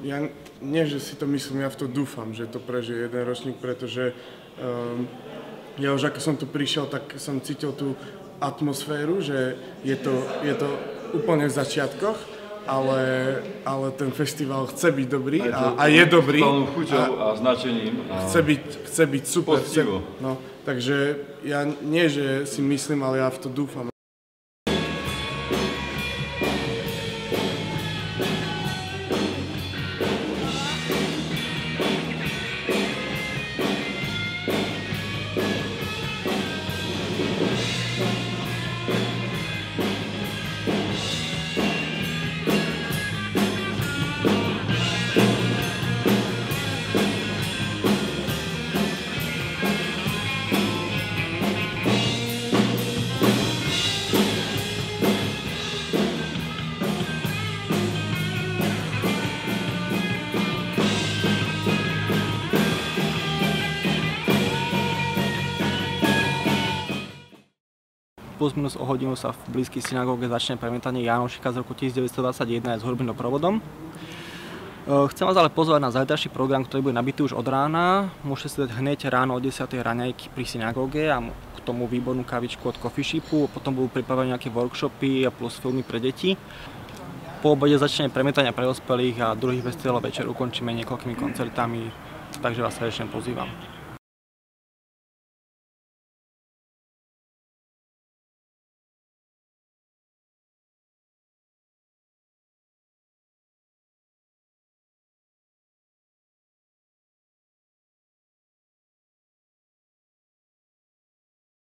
Ja nie, že si to myslím, ja v to dúfam, že to prežije jeden ročník, pretože ja už ako som tu prišiel, tak som cítil tú atmosféru, že je to úplne v začiatkoch, ale ten festival chce byť dobrý a je dobrý. S chuťou a značením. Chce byť super. No, takže ja nie, že si myslím, ale ja v to dúfam. Plus minus o hodinu sa v blízkej synagóge začne premietanie Jánošika z roku 1921 s hudobným doprovodom. Chcem vás ale pozvať na zajtrajší program, ktorý bude nabitý už od rána. Môžete si dať hneď ráno o 10. raňajky pri synagóge a k tomu výbornú kavičku od Coffee Shipu. Potom budú pripravené nejaké workshopy a plus filmy pre deti. Po obede začne premietanie pre dospelých a druhý festival večer ukončíme niekoľkými koncertami, takže vás srdečne pozývam.